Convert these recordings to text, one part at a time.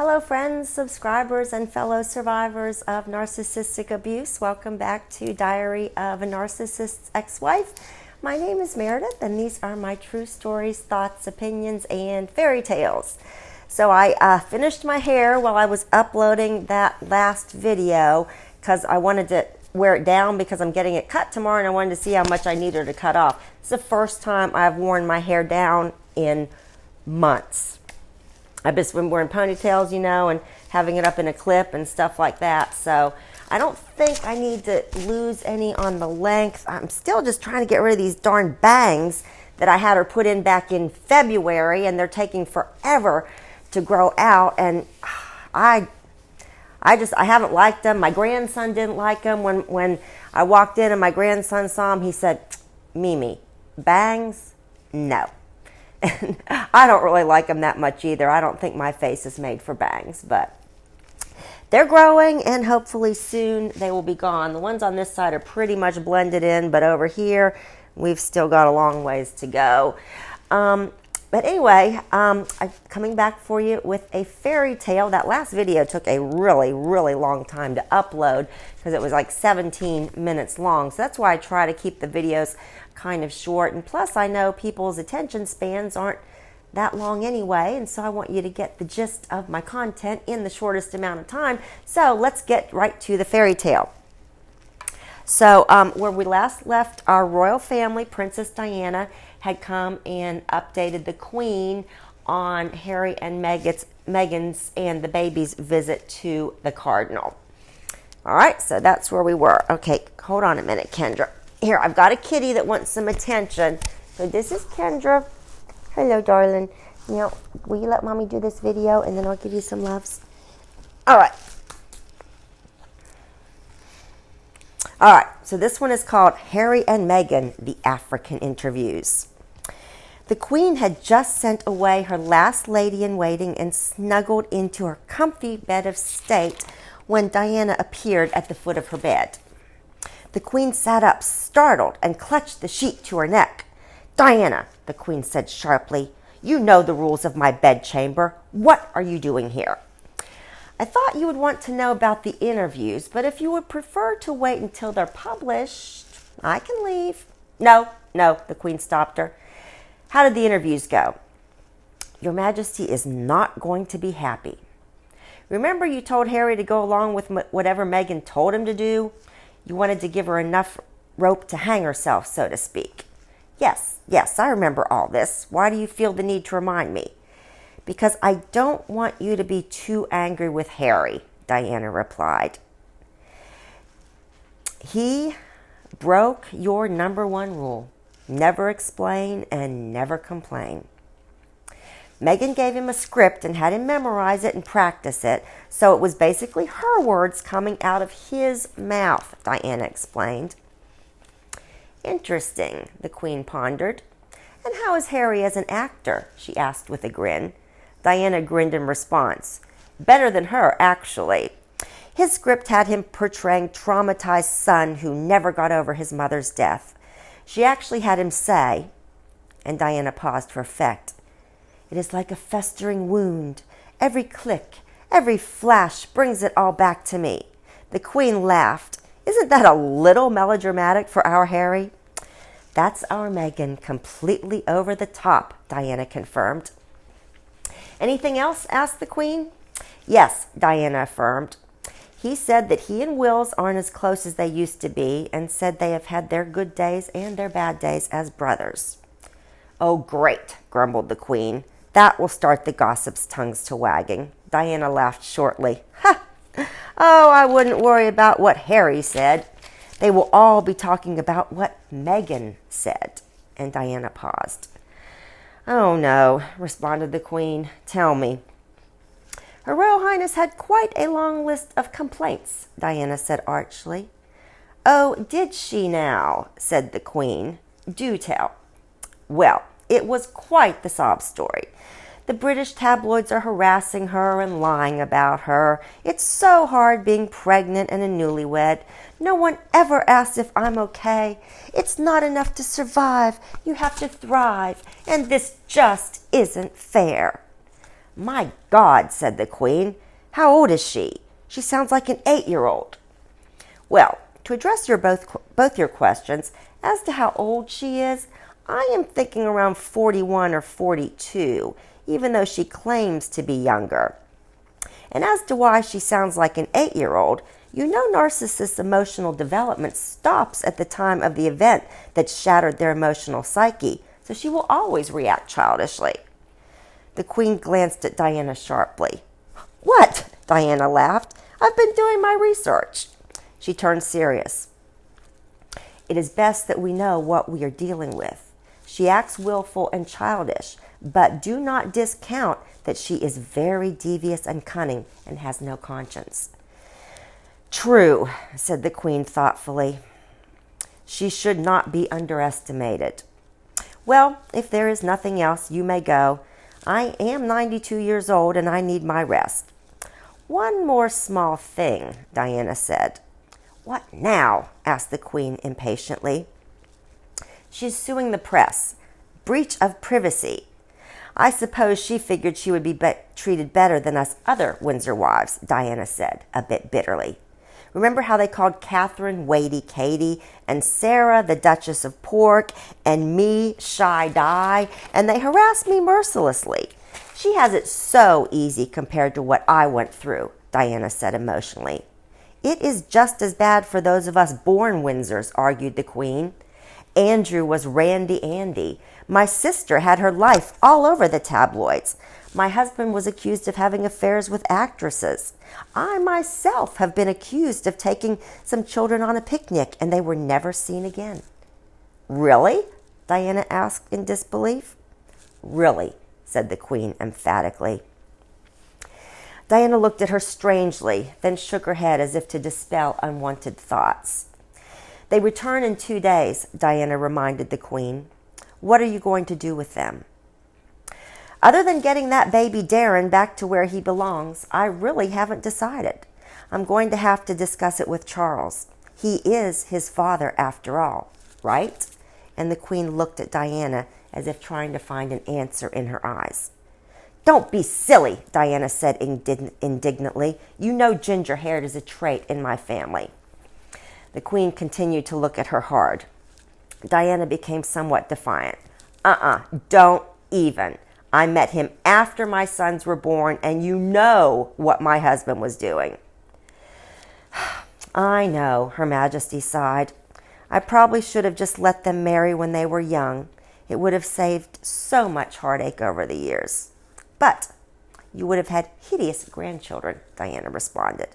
Hello friends, subscribers, and fellow survivors of narcissistic abuse. Welcome back to Diary of a Narcissist's Ex-Wife. My name is Meredith, and these are my true stories, thoughts, opinions, and fairy tales. So I finished my hair while I was uploading that last video because I wanted to wear it down because I'm getting it cut tomorrow and I wanted to see how much I needed to cut off. It's the first time I've worn my hair down in months. I've just been wearing ponytails, and having it up in a clip and stuff like that. So I don't think I need to lose any on the length. I'm still just trying to get rid of these darn bangs that I had her put in back in February, and they're taking forever to grow out. And I haven't liked them. My grandson didn't like them. When I walked in and my grandson saw them, he said, "Mimi, bangs? No." And I don't really like them that much either. I don't think my face is made for bangs, but they're growing and hopefully soon they will be gone. The ones on this side are pretty much blended in, but over here we've still got a long ways to go. But anyway, I'm coming back for you with a fairy tale. That last video took a really, really long time to upload because it was like 17 minutes long. So that's why I try to keep the videos kind of short. And plus, I know people's attention spans aren't that long anyway. And so I want you to get the gist of my content in the shortest amount of time. So let's get right to the fairy tale. So where we last left, our royal family, Princess Diana, had come and updated the Queen on Harry and Meghan's and the baby's visit to the Cardinal. All right, so that's where we were. Okay, hold on a minute, Kendra. Here, I've got a kitty that wants some attention. So this is Kendra. Hello, darling. Now, will you let Mommy do this video, and then I'll give you some loves? All right. All right, so this one is called Harry and Meghan, the African Interviews. The Queen had just sent away her last lady-in-waiting and snuggled into her comfy bed of state when Diana appeared at the foot of her bed. The Queen sat up, startled, and clutched the sheet to her neck. "Diana," the Queen said sharply, "you know the rules of my bedchamber. What are you doing here?" "I thought you would want to know about the interviews, but if you would prefer to wait until they're published, I can leave." No, the Queen stopped her. "How did the interviews go?" "Your Majesty is not going to be happy. Remember you told Harry to go along with whatever Meghan told him to do? You wanted to give her enough rope to hang herself, so to speak." Yes, I remember all this. Why do you feel the need to remind me?" "Because I don't want you to be too angry with Harry," Diana replied. "He broke your number one rule. Never explain and never complain. Meghan gave him a script and had him memorize it and practice it, so it was basically her words coming out of his mouth," Diana explained. "Interesting," the Queen pondered. "And how is Harry as an actor?" she asked with a grin. Diana grinned in response. "Better than her, actually. His script had him portraying a traumatized son who never got over his mother's death. She actually had him say," and Diana paused for effect, "It is like a festering wound. Every click, every flash brings it all back to me." The Queen laughed. "Isn't that a little melodramatic for our Harry?" "That's our Meghan, completely over the top," Diana confirmed. "Anything else?" asked the Queen. "Yes," Diana affirmed. "He said that he and Wills aren't as close as they used to be, and said they have had their good days and their bad days as brothers." "Oh, great," grumbled the Queen. "That will start the gossips' tongues to wagging." Diana laughed shortly. "Ha! Oh, I wouldn't worry about what Harry said. They will all be talking about what Meghan said." And Diana paused. "Oh, no," responded the Queen. "Tell me." "Her Royal Highness had quite a long list of complaints," Diana said archly. "Oh, did she now?" said the Queen. "Do tell." "Well, it was quite the sob story. The British tabloids are harassing her and lying about her. It's so hard being pregnant and a newlywed. No one ever asks if I'm okay. It's not enough to survive. You have to thrive. And this just isn't fair." "My God," said the Queen. "How old is she? She sounds like an 8-year-old. Well, to address both your questions as to how old she is, I am thinking around 41 or 42, even though she claims to be younger. And as to why she sounds like an 8-year-old, you know narcissists' emotional development stops at the time of the event that shattered their emotional psyche, so she will always react childishly." The Queen glanced at Diana sharply. "What?" Diana laughed. "I've been doing my research." She turned serious. "It is best that we know what we are dealing with. She acts willful and childish, but do not discount that she is very devious and cunning and has no conscience." "True," said the Queen thoughtfully. "She should not be underestimated. Well, if there is nothing else, you may go. I am 92 years old and I need my rest." "One more small thing," Diana said. "What now?" asked the Queen impatiently. "She's suing the press. Breach of privacy. I suppose she figured she would be treated better than us other Windsor wives," Diana said, a bit bitterly. "Remember how they called Catherine Weighty Katie and Sarah the Duchess of Pork and me Shy Di, and they harassed me mercilessly. She has it so easy compared to what I went through," Diana said emotionally. "It is just as bad for those of us born Windsors," argued the Queen. "Andrew was Randy Andy. My sister had her life all over the tabloids. My husband was accused of having affairs with actresses. I myself have been accused of taking some children on a picnic, and they were never seen again." "Really?" Diana asked in disbelief. "Really," said the Queen emphatically. Diana looked at her strangely, then shook her head as if to dispel unwanted thoughts. "They return in 2 days," Diana reminded the Queen. "What are you going to do with them?" "Other than getting that baby Darren back to where he belongs, I really haven't decided. I'm going to have to discuss it with Charles. He is his father after all, right?" And the Queen looked at Diana as if trying to find an answer in her eyes. "Don't be silly," Diana said indignantly. "You know ginger-haired is a trait in my family." The Queen continued to look at her hard. Diana became somewhat defiant. Don't even. I met him after my sons were born, and you know what my husband was doing." "I know," Her Majesty sighed. "I probably should have just let them marry when they were young. It would have saved so much heartache over the years." "But you would have had hideous grandchildren," Diana responded.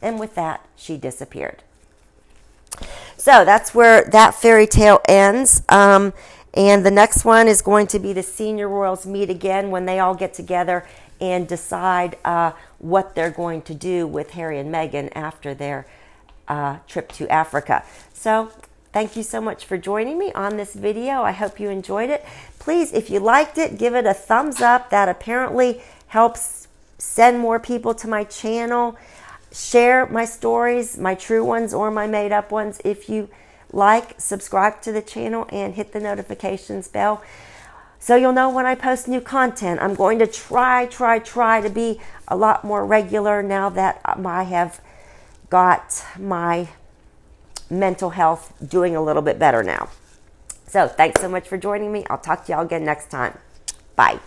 And with that, she disappeared. So that's where that fairy tale ends. And the next one is going to be the senior royals meet again when they all get together and decide what they're going to do with Harry and Meghan after their trip to Africa. So thank you so much for joining me on this video. I hope you enjoyed it. Please, if you liked it, give it a thumbs up. That apparently helps send more people to my channel. Share my stories, my true ones or my made-up ones. If you like, subscribe to the channel and hit the notifications bell so you'll know when I post new content. I'm going to try to be a lot more regular now that I have got my mental health doing a little bit better now. So thanks so much for joining me. I'll talk to y'all again next time. Bye.